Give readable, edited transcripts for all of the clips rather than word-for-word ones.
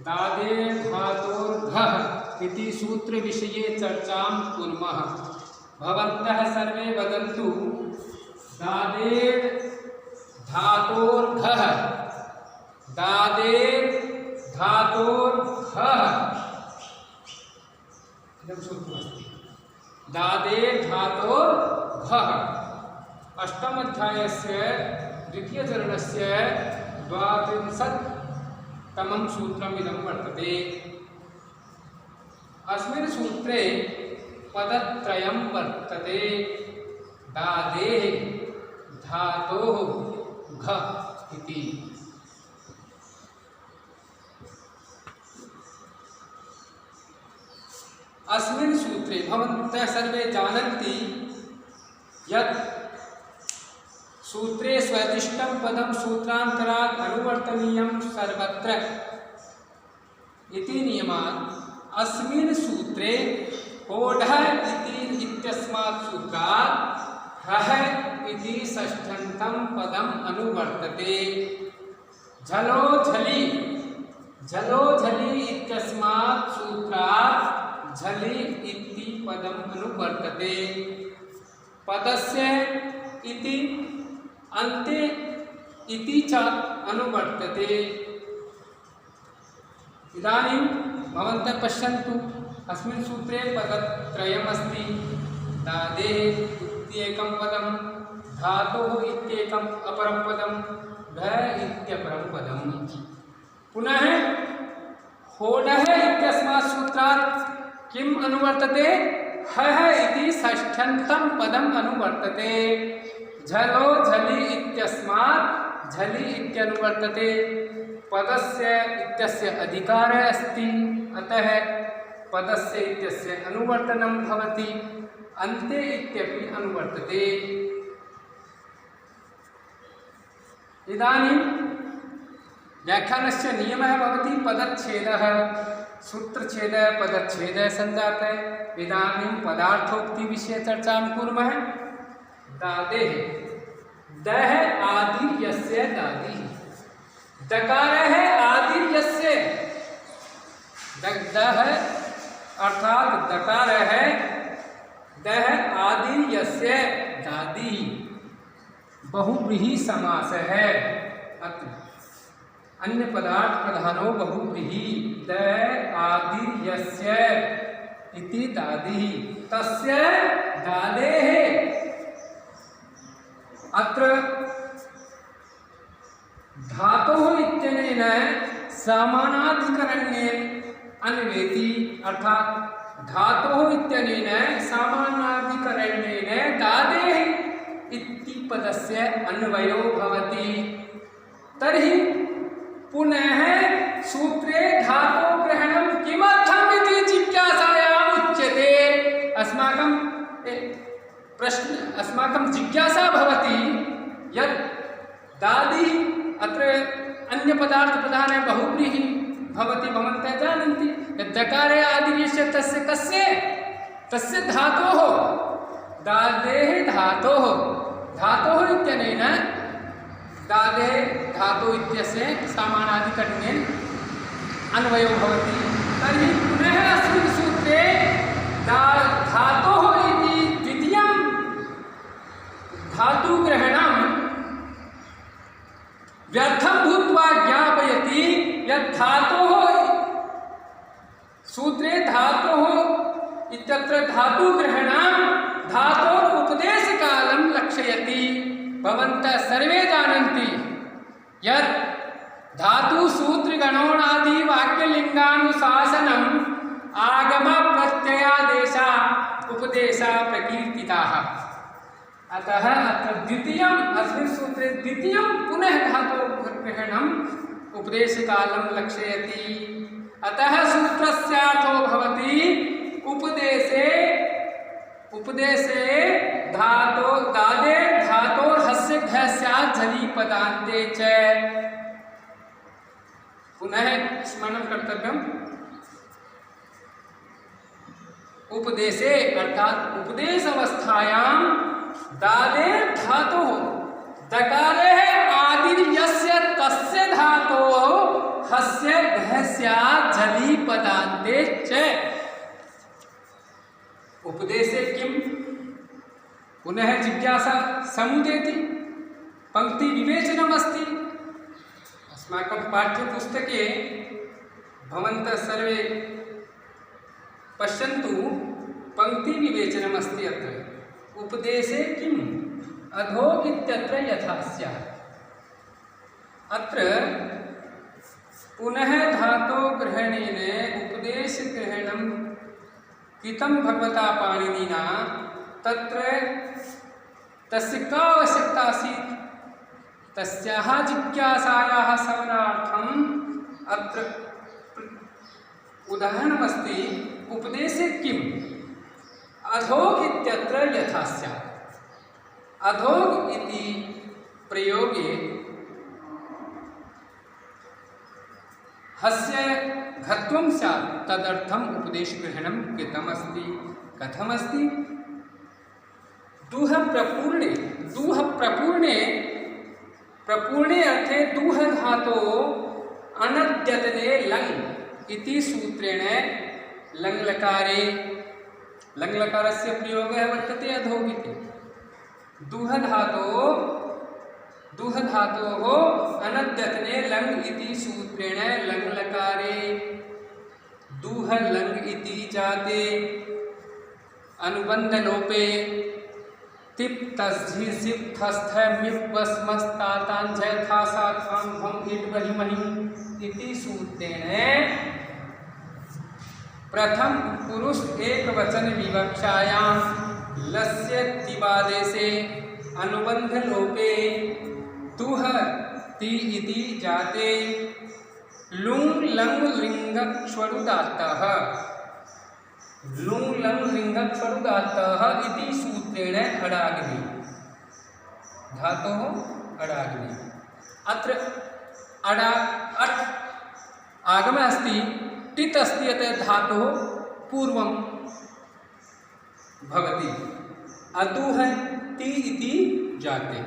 दादे धातोर्घः इति सूत्र विषये चर्चां कुर्मः। भवन्तः सर्वे वदन्तु दादे धातोर्घः, दादे धातोर्घः इदं सूत्रमस्ति। दादे धातोर्घः अष्टम अध्यायस्य द्वितीयचरणस्य 32तमं सूत्रम् इदं वर्तते। अस्मिन् सूत्रे पदत्रयं वर्तते। दादेः धातोः घ इति। अस्मिन् सूत्रे भवन्तः सर्वे जानन्ति यत् सूत्रे स्वदिष्टं पदं सूत्रान्तरात् अनुवर्तनीयं सर्वत्र इति नियमात् अस्मिन् सूत्रे होढः इत्यस्मात् सूत्रात् ह्रः इति षष्ठन्तं पदम् अनुवर्तते। झलो झलि, झलो झलि इत्यस्मात् सूत्रात् झलि इति पदम् अनुवर्तते। पदस्य इति अन्ते इति च अनुवर्तते। इदानीं भवन्तः पश्यन्तु, अस्मिन् सूत्रे पदत्रयमस्ति। दादेः इत्येकं पदं, धातोः इत्येकम् अपरं पदं, घ इत्यपरं पदं। पुनः होडः इत्यस्मात् सूत्रात् किम् अनुवर्तते? हः इति षष्ठन्तं पदम् अनुवर्तते। झलो झलि इत्यस्मात् झलि इत्यनुवर्तते। पदस्य इत्यस्य अधिकारः अस्ति, अतः पदस्य इत्यस्य अनुवर्तनं भवति। अन्ते इत्यपि अनुवर्तते। इदानीं व्याख्यानस्य नियमः भवति पदच्छेदः, सूत्रच्छेदः, पदच्छेदः सञ्जातः। इदानीं पदार्थोक्तिविषये चर्चां कुर्मः। दादेः दः आदि यस्य दादी, दकारः आदि यस्य, दः अर्थात दकारः दः आदि यस्य दादी बहुव्रीहि समासः है। अन्य पदार्थ प्रधानो बहुव्रीहि। दः आदि यस्य इति दादी, तस्य दादेः। अत्र धातोः इत्यनेन समानाधिकरण्येन अन्वेति, अर्थात धातोः इत्यनेन समानाधिकरण्येन दादेः इति पदस्य अन्वयो भवति। तर्हि पुनः सूत्रे धातोग्रहणं किमर्थम् इति जिज्ञासायाम् उच्यते। अस्माकं जिज्ञासा भवति यत् दादी अत्र अन्य पदार्थ प्रधाने बहुव्रीहि भवति। भवन्तः जानन्ति यत् दकारे आदिर्यस्य तस्य कस्य, तस्य धातोः, दादेः धातोः, धातोः इत्यनेन दादेः धातु इत्यस्य समानाधिकरण्येन अन्वयो भवति। तर्हि पुनः अस्मिन् सूत्रे धातोः इति द्वितीयं धातुग्रहणं व्यर्थं भूत्वा ज्ञापयति यत् धातोः सूत्रे धातोः इत्यत्र धातुग्रहणं धातोः उपदेशकालं लक्षयति। भवन्तः सर्वे जानन्ति यत् धातुसूत्रगणोणादि वाक्यलिङ्गानुशासनम् आगम प्रत्ययादेशा उपदेशा प्रकीर्तिताः। अतः अत्र द्वितीयम्, अस्मिन् सूत्रे द्वितीयं पुनः धातुग्रहणम् उपदेशकालं लक्षयति। अतः सूत्रस्यार्थो भवति उपदेशे दादे धातोर्हस्य घ स्यात् झलि पदान्ते च। पुनः स्मरणं कर्तव्यम्। उपदेशे अर्थात उपदेश अवस्थायां दादे धातोः दकारे आदिर्यस्य तस्य धातोः हस्य घस्यात् झलि पदान्ते च उपदेशे किं पुनः जिज्ञासा समुदेति पंक्ति विवेचनमस्ति। अस्माकं पाठ्यपुस्तके भवन्तः सर्वे पश्यन्तु पंक्ति विवेचनमस्ति। अत्र उपदेशे किम् अधो इत्यत्र यथा स्यात्। अत्र पुनः धातो ग्रहणेन उपदेश ग्रहणं कृतं भगवता पाणिनिना तत्र तस्य का आवश्यकता आसीत् तस्याः जिज्ञासायाः शमनार्थम् अत्र उदाहरणमस्ति उपदेशे किम् अधोग इत्यत्र यथा स्यात्। अधोग इति प्रयोगे हस्य घत्वं स्यात् तदर्थम् उपदेशग्रहणं कृतमस्ति। कथमस्ति दुह प्रपूर्णे प्रपूर्णे अर्थे दुह धातो अनद्यतने लङ् इति सूत्रेण लङ्लकारे लङ्लकारस्य प्रयोगः वर्तते अधोग इति। दुह धातोः अनद्यतने लङ् इति सूत्रेण लङ्लकारे दुह लङ् इति जाते अनुबन्धलोपे तिप् तस्झि सिप् थस्थ मिप् वस्मस्ताताञ्झ थासा थां भं इट् बहिमहि इति सूत्रेण प्रथम पुरुष एकवचन विवक्षायां लस्य तिवादेशे अनुबंध लोपे दुह ति इति जाते लुङ् लङ् लिङ्गक्ष्वरुदात्तः लुङ् लङ् लिङ्गक्ष्वरुदात्तः इति सूत्रेण अडाग्नि धातोः अडाग्नि। अत्र अट् आगमः अस्ति टित् अस्ति अतः धातोः पूर्वं भवति। अदुह ति इति जाते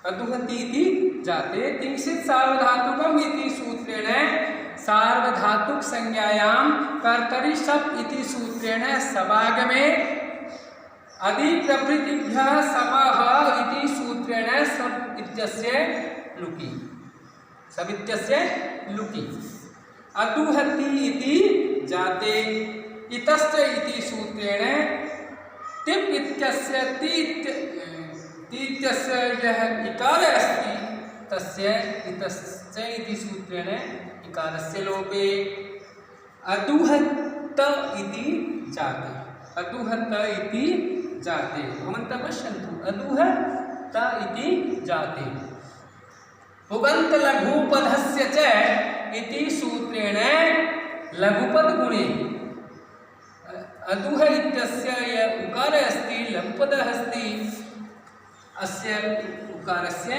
अदुहति इति जाते किंचित् सार्वधातुकम् इति सूत्रेण सार्वधातुक संज्ञायां कर्तरि शप् इति सूत्रेण सवागमे अदि प्रभृतिभ्यः सपः इति सूत्रेण सब इत्यस्य लुकि सब इत्यस्य लुकि अदुहति इति जाते इतश्च इति सूत्रेण तिप् इत्यस्य तीत्यस्य यः इकारः अस्ति तस्य इतश्च इति सूत्रेण इकारस्य लोपे अदुहत इति जाते अदुहत इति जाते। भवन्तः पश्यन्तु अदुहत इति जाते पुगन्त लघुपदस्य च इति सूत्रेण लघुपद गुणे अदुह इत्यस्य यः उकारः अस्ति लघुपदः अस्ति अस्य उकारस्य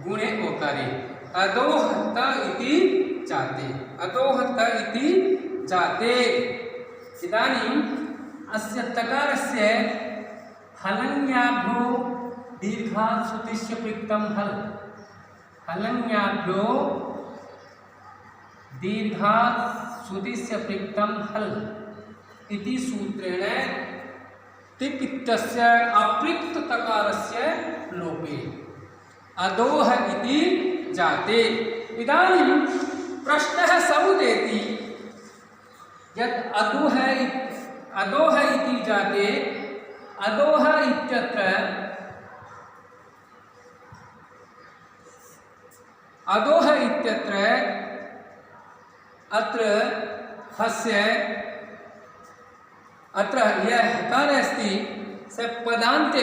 गुणे ओकारे अदोहत इति जाते अदोहत इति जाते। इदानीम् अस्य तकारस्य हलन्याभ्यो दीर्घात् श्रुतिस्य पृक्तं हल् हलन्याभ्यो दीर्घात् श्रुतिस्य पृक्तं हल् इति सूत्रेण तिप् इत्यस्य अपृक्त तकारस्य लोपे अदोह इति जाते। इदानीं प्रश्नः समुदेति यत् अदोह इति जाते अदोह इत्यत्र अदोह इत्यत्र अत्र हस्य अत्र यः हकारः अस्ति स पदान्ते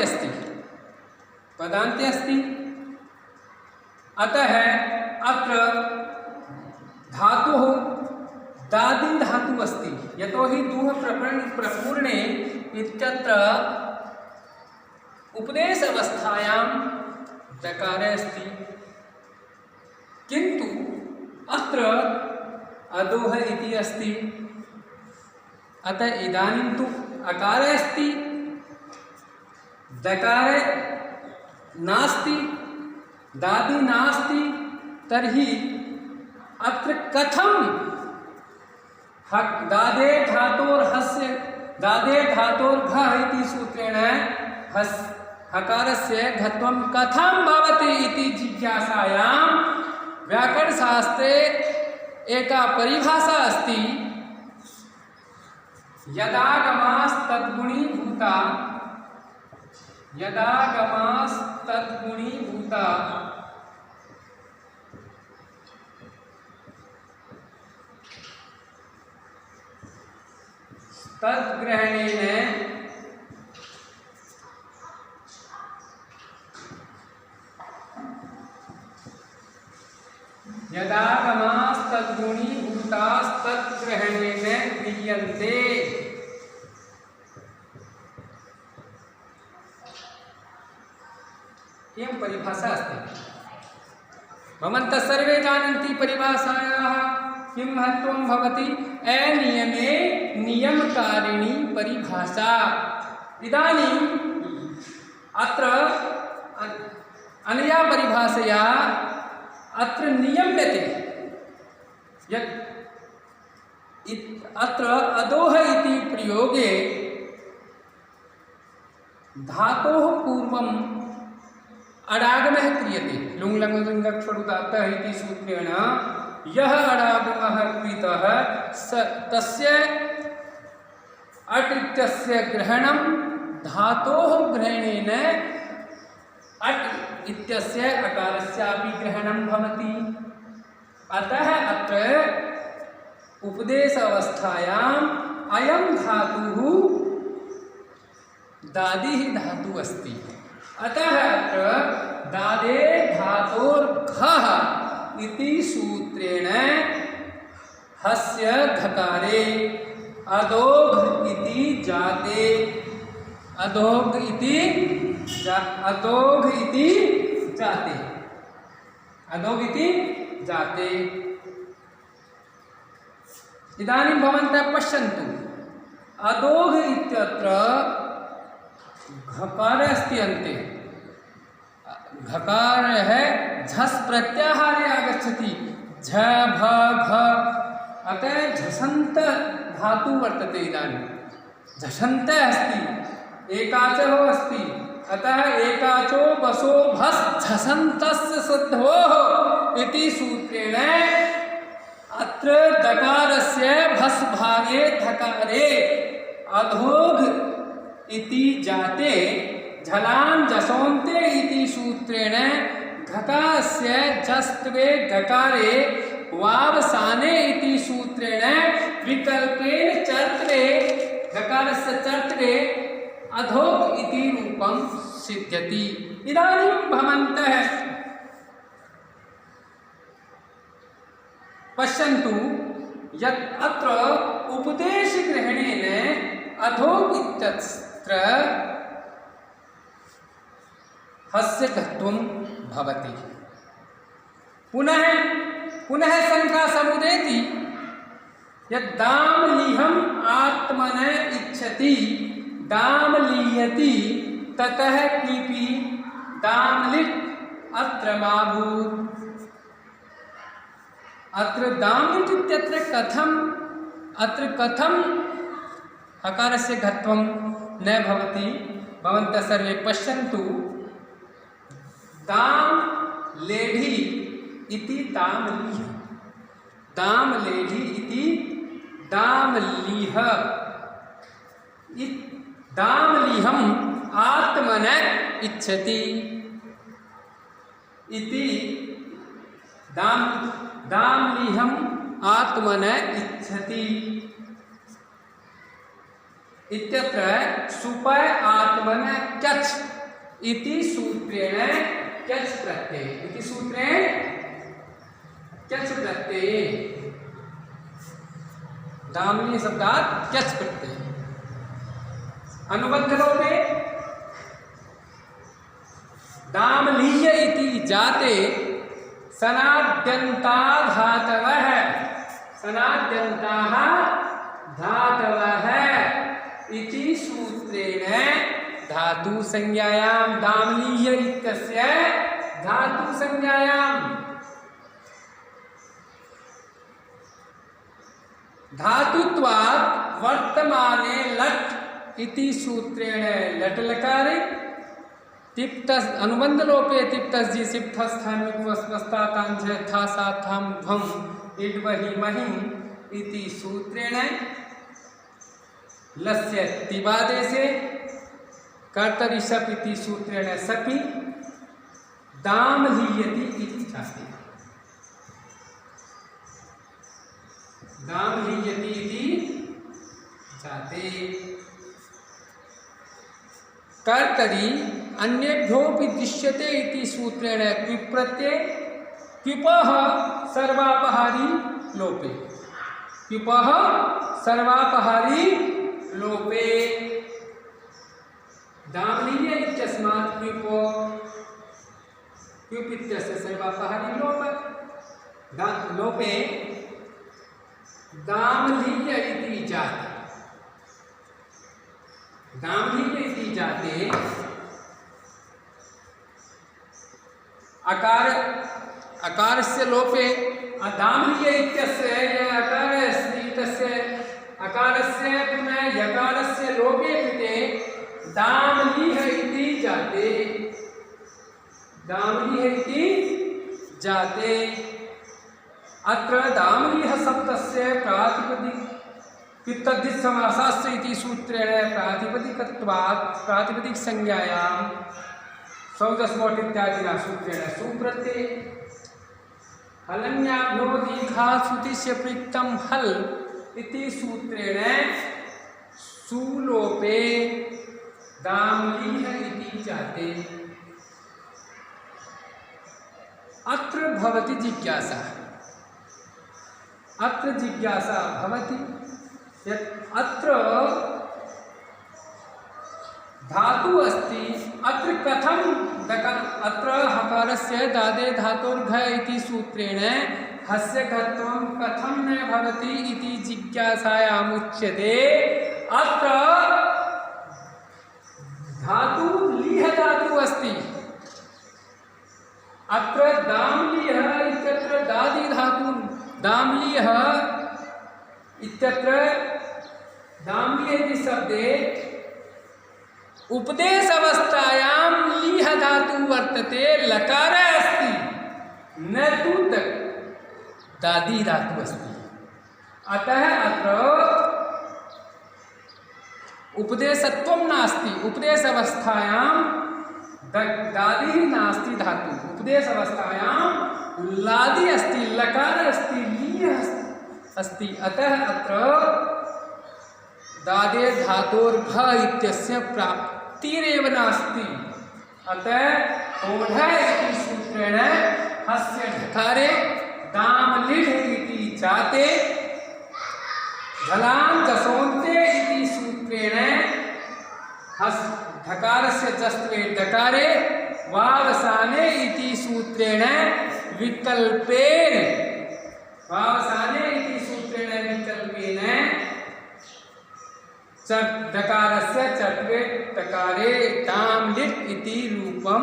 अस्ति अतः अत्र धातुः दादि धातुः अस्ति यतोहि दुह प्रपूर्णे इत्यत्र उपदेश अवस्थायां दकारः अस्ति किन्तु अत्र अदोह इति अस्ति अतः इदानीं तु अकारः अस्ति दकारः नास्ति दादि नास्ति तर्हि अत्र कथम दादे धातोर्हस्य दादे धातोर्घ इति सूत्रेण हकारस्य घत्वं कथं भवति इति जिज्ञासायां व्याकरणशास्त्रे एका परिभाषा अस्ति। यदागमास्तद्गुणीभूता तद्ग्रहणेन यदागमास्तद्गुणीभूतास्तद्ग्रहणेन क्रियन्ते। इयं परिभाषा अस्ति। भवन्तः सर्वे जानन्ति परिभाषायाः किं महत्त्वं भवति। अनियमे नियमकारिणी परिभाषा। इदानीम् अत्र अनया परिभाषया अत्र नियम्यते यत् अत्र अधोः इति प्रयोगे धातोः पूर्वम् अडागमः क्रियते। लुङ् लङ् लृङ् लक्ष्वरुदात्तः इति सूत्रेण यः अडागमः कृतः तस्य अट् इत्यस्य ग्रहणं धातोः ग्रहणेन अट् इत्यस्य अकारस्यापि ग्रहणं भवति। अतः अत्र उपदेश अवस्थायाम् अयं धातुः दादिः धातुः अस्ति। अतः अत्र दादे धातोर्घः इति सूत्रेण हस्य घकारे अधोघ इति जाते अधोघ इति जाते। इदानीं भवन्तः पश्यन्तु अधोघ इत्यत्र घकार अस्ति अन्ते। घकार है झस् प्रत्याहारे आगच्छति झ भ घ। अतः झषन्त धातु वर्तते। इदानीं झषन्त अस्ति एकाचो अस्ति। अतः एकाचो बसो भस् झषन्तस्य सिद्धोः इति सूत्रेण अत्र दकारस्य भस् भागे धकारे अधोघ इति जाते झलां जसोन्ते इति सूत्रेण घकास्य जस्त्वे गकारे वावसाने इति सूत्रेण विकल्पेन चर्त्रे गकारस्य चर्त्रे अधोघ इति रूपं सिद्ध्यति। इदानीं भवन्तः पश्यन्तु यत् अत्र उपदेशग्रहणेन अधोघ इत्यत्र हस्य घत्वं भवति। पुनः शंका समुदेति यत् दामलीहम् आत्मन इच्छति दामलीयति ततः किपि दामलिट् अत्र माभूत्। अत्र दामलिट् इत्यत्र कथं हकारस्य घत्वं न भवति। भवन्तः सर्वे पश्यन्तु दाम लेढी इति दामलीह दामलेढी इति दामलीह दामलीहम् आत्मन इच्छति इति दामलीहम् आत्मन इच्छति इत्यत्र सुप आत्मन क्यच् इति सूत्रेण क्यच् प्रत्यय इति सूत्रेण क्यच् प्रत्यय दामलीय शब्दात् क्यच् प्रत्यय अनुबन्धलोपे दामलीय इति जाते सनाद्यन्ता धातवः सनाद्यन्ताः धातवः इति सूत्रेण धातु संज्ञायां दामलीय इत्यस्य धातु संज्ञायां धातुत्वात् वर्तमाने लट् इति सूत्रेण लट् लकारे तिप्तस् अनुबंध लोपे तिप्तस् जी सिप्तस्थान वस्तातांश था साथाम ध्वम इड वही महिम इति सूत्रेण लस्य तिबादेशे कर्तरि सप इति सूत्रेण सपि दाम लीयति इति चास्ति दाम लीयति इति जाते कर्तरि अन्येभ्योऽपि दृश्यते इति सूत्रेण क्विप्रत्यय क्विपः सर्वापहारी लोपे क्विपः सर्वापहारी लोपे दामलीय इत्यस्मात् क्विपो क्विप इत्यस्य सर्वापहारी लोप लोपे दामलीय इति जाते दामलीय इति जाते अकारस्य लोपे दामलीय इत्यस्य अकार अस्ति तस्य अकारस्य पुनः यकारस्य लोपे कृते दामलीह इति जाते दामलीह इति जाते अत्र दामलीह शब्दस्य प्रातिपदिक पित्तद्धित समासस्य इति सूत्रेण प्रातिपदिकत्वात् प्रातिपदिक संज्ञायां सौदस्मोट इत्यादिना सूत्रेण सुप्रत्यय हलन्याभ्यो दीर्घासुतिस्य प्रीक्तं हल इति सूत्रेण सुलोपे दामलीह इति जाते अत्र भवति जिज्ञासा भवति यत् अत्र धातु अस्ति अत्र कथम अत्र हकारस्य दादे धातोर्घ इति सूत्रेण हस्य घत्वं कथं न भवति इति जिज्ञासायाम् उच्यते अत्र धातु लीह धातु अस्ति अत्र दामलीह इत्यत्र दादि धातु दामलीह इत्यत्र दामलीह इति शब्दे उपदेश अवस्थायां लीह धातु वर्तते लकार अस्ति न तु दादी धातु अस्ति अतः अत्र उपदेशत्वं नास्ति उपदेश अवस्थायां दादी नास्ति धातु उपदेश अवस्थायां लादि अस्ति लकार अस्ति लीह अस्ति अतः अत्र दादे धातोर्घ इत्यस्य प्राप्तिरेव नास्ति अतः ओढ इति सूत्रेण हस्य ढकारे दामलिढ इति जाते झलां जसोन्ते इति सूत्रेण हस् ढकारस्य जस्त्वे डकारे वावसाने इति सूत्रेण विकल्पेन वावसाने इति सूत्रेण विकल्पेन डकारस्य चत्वे टकारे दामलिट् इति रूपं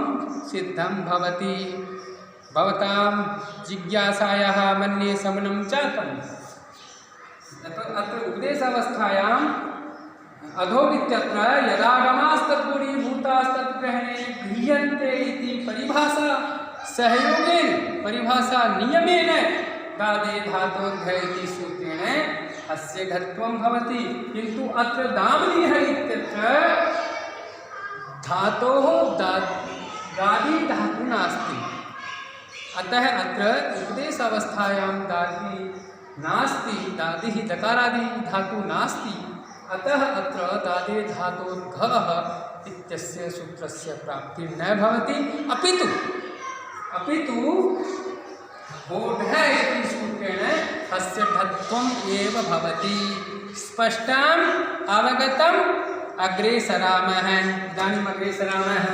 सिद्धं भवति भवतां जिज्ञासायाः मन्ये शमनं जातम् अत्र उपदेशावस्थायाम् अधोगित्यत्र यदागमास्तद्गुणीभूतास्तद्ग्रहणे गृह्यन्ते इति परिभाषा सहयोगेन परिभाषा नियमेन दादे धातोर्घ इति सूत्रेण अस्य घत्वं भवति किन्तु अत्र दामलीह इत्यत्र धातोः दादी धातु नास्ति अतः अत्र उपदेशावस्थायां दादी नास्ति दादिः दकारादि धातु नास्ति अतः अत्र दादे धातोर्घः इत्यस्य सूत्रस्य प्राप्तिः न भवति अपितु बोधः इति सूत्रेण अस्य ढत्वम् एव भवति स्पष्टम् अवगतम् अग्रे सरामः इदानीम् अग्रे सरामः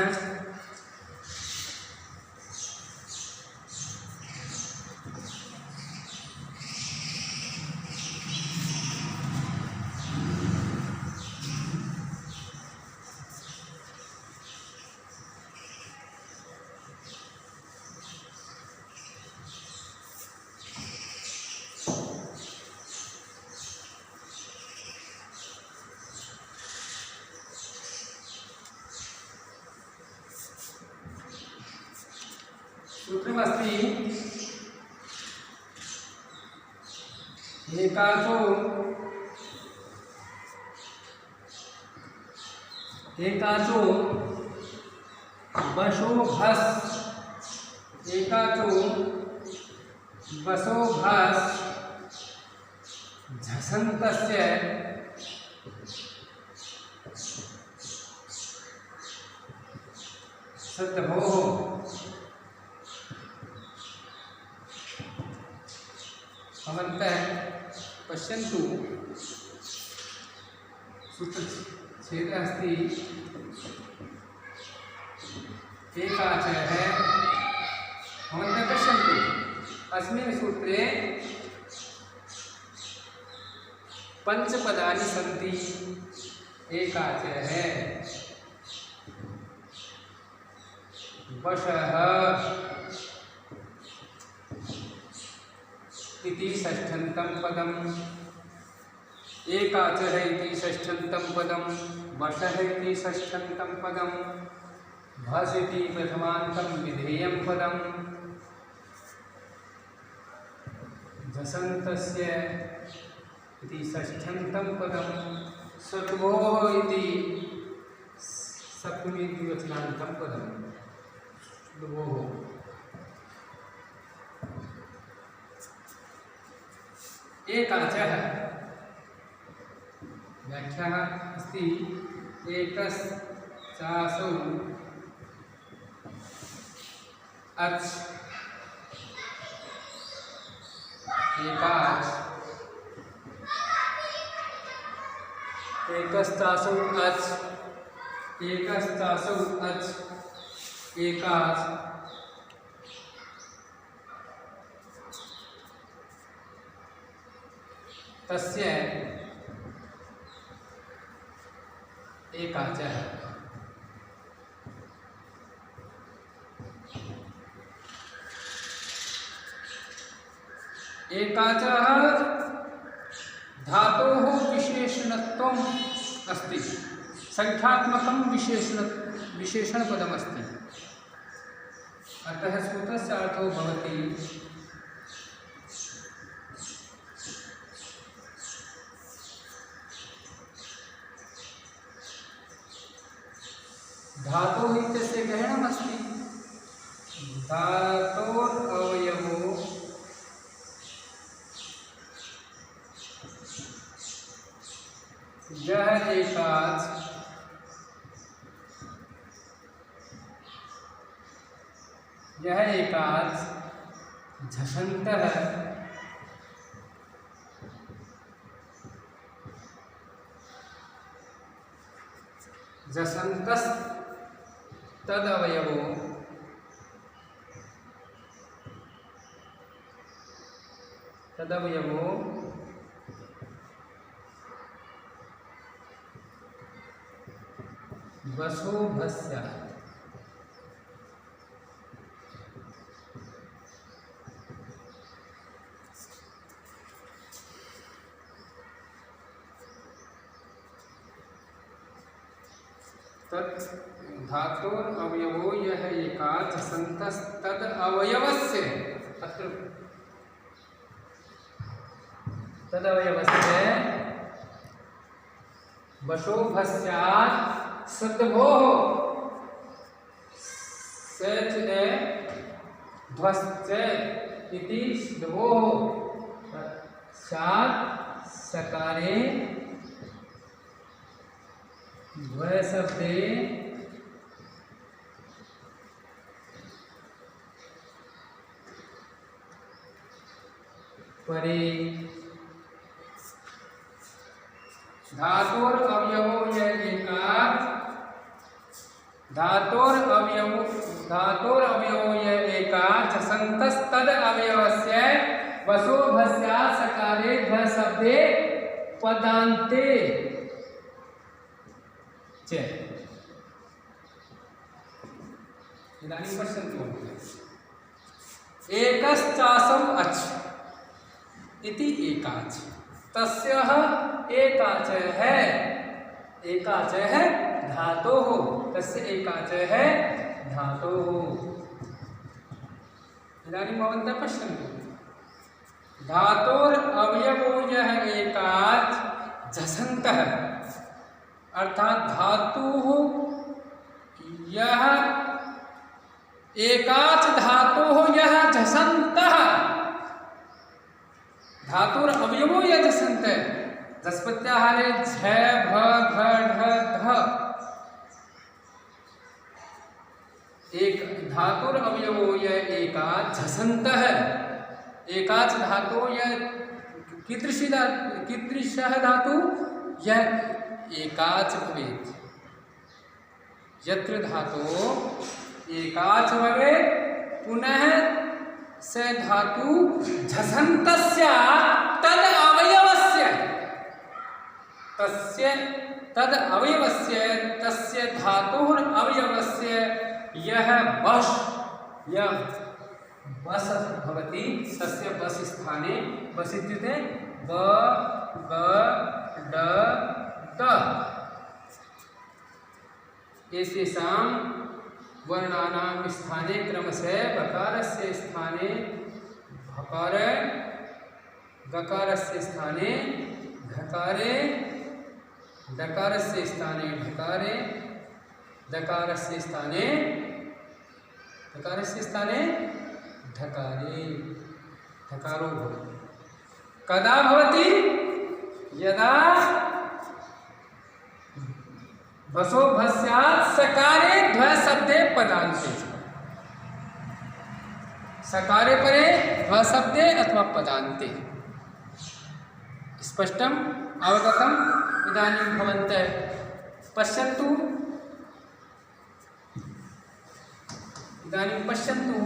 एकाचो बसो भस, एकाचो बसो भस झसन्तस्य सद्भोः। भवन्तः पश्यन्तु, सूत्रच्छेदः अस्ति एकाचः। भवन्तः पश्यन्तु, अस्मिन् सूत्रे पञ्चपदानि सन्ति। एकाचः, वशः इति षष्ठन्तं पदम्, एकाचः इति षष्ठन्तं पदं, वशः इति षष्ठन्तं पदं, भस इति प्रथमान्तं विधेयं पदं, झसन्तस्य इति षष्ठन्तं पदं, सद्भोः इति सप्तमी द्विवचनान्तं पदं। सद्भोः एकाचः, व्याख्या अस्ति एकश्चासौ अच्, एकाच, एकश्चासौ अच्, एकश्चासौ अच्, एकाच, तस्य एकाचः। एकाचः धातोः विशेषणत्वम् अस्ति, संख्यात्मकं विशेषणपदमस्ति। अतः सूत्रस्य अर्थो भवति धातोः इत्यस्य ग्रहणमस्ति। धातोरवयवो यः एकाच, यः एकाच झषन्तः झषन्तस् तदवयवो वसो भस्य, तत् धातोर अवयवो यः एकाच झसन्तस् तद अवयवस्य, अत्र तदवयवस्य वशो भस्यात् सद्भोः सच ध्वश्च इति सद्भोः स्यात् सकारे द्वयशब्दे परे। धातोर अवयवो यः एकाच, धातोर अवयवो यः एकाच झसन्तस् तद अवयवस्य वसो भस्यात् सकारे ध्वशब्दे पदान्ते च। इदानीं पश्यन्तु, एकश्चासौ अच् इति एकाच, तस्यः एकाचः, एकाचः धातोः, तस्य एकाचः धातोः। इदानीं भवन्तः पश्यन्तु, धातोर अवयवो यह एकाच झसन्तः अर्थात धातु यह एकाच धातु यह झसन्तः धातुर अवयवो यह झसन्त झस्पत्याहारे झ भ घ ढ ध एक धातुर अवयवो यह एकाच झसन्तः एकाच धातु यह कीदृशः धातु यह एकाच भवेत् यत्र धातु एकाच भवेत् पुनः स धातु झसन्तस्य तद अवयवस्य तस्य तद अवयवस्य तस्य धातुः अवयवस्य यह बस् यह बस् भवति तस्य बस् स्थाने बस् इत्युक्ते ब ग ड द एतेषां वर्णानां स्थाने क्रमशः बकारस्य स्थाने भकार गकारस्य स्थाने घकारे डकारस्य स्थाने ढकारे दकारस्य स्थाने ढकारे ढकारो भवति कदा भवति यदा बसो भस्यात् सकारे ध्व शब्दे पदान्ते सकारे परे ध्व शब्दे अथवा पदान्ते स्पष्टम अवगतम इदानीं भवन्तः पश्यन्तु इदानीं पश्यन्तु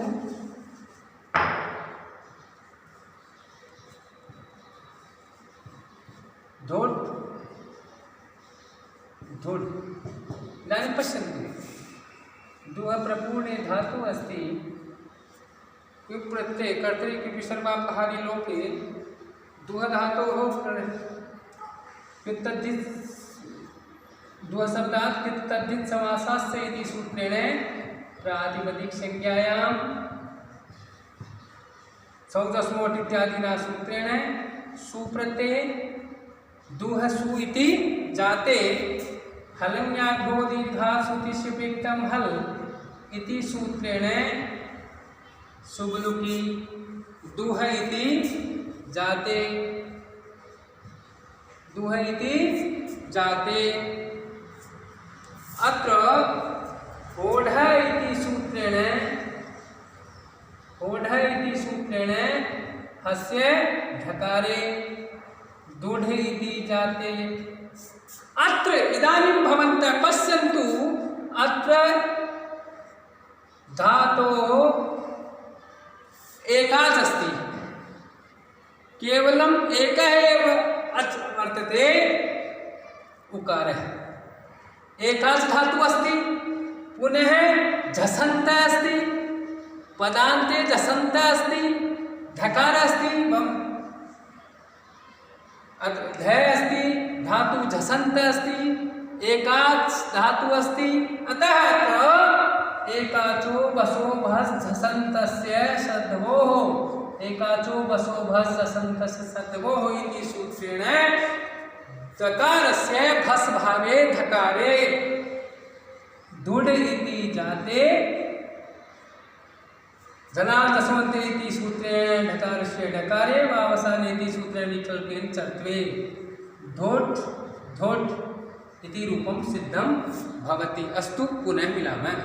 धोट् धोट् इदानीं पश्यन्तु दुह प्रपूर्णे धातु अस्ति युक् प्रत्यय कर्तरि विसर्गापहारी लोके दुह धातोः कृतद्धित् दुह शब्दात् कृतद्धित् समासस्य इति सूत्रेण प्रातिपदिक संज्ञायां सौदस्मोट इत्यादिना सूत्रेण सुप्रत्यय दुह सु इति जाते हलन्याभ्यो दीर्घासुतिष्यपेक्तं हल इति सूत्रेण सुबलुकी दुह इति जाते अत्र ओढ़ इति सूत्रेण हस्य ढकारे दूढ़ इति जाते अत्र इदानीं भवन्तः पश्यन्तु अत्र धातोः एकाच अस्ति केवलम् एकः एव वर्तते उकारः एकाच धातु अस्ति पुनः झसन्त अस्ति पदान्ते झसन्त अस्ति ढकार अस्ति ध अस्ति धातु झसन्त अस्ति एकाच धातु अस्ति अतः एकाचो बसो भस् झसन्तस्य सद्वोः एकाचो बसो भस् झसन्तस्य सद्वोः इति सूत्रेण दकारस्य भस् भावे धकारे दुड् इति जाते जनान् दशवन्ते इति सूत्रेण ढकारस्य ढकारे वावसाने इति सूत्रेण विकल्पेन चत्वे धोट् धोट् इति रूपं सिद्धं भवति। अस्तु पुनः मिलामः।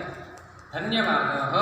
धन्यवादः।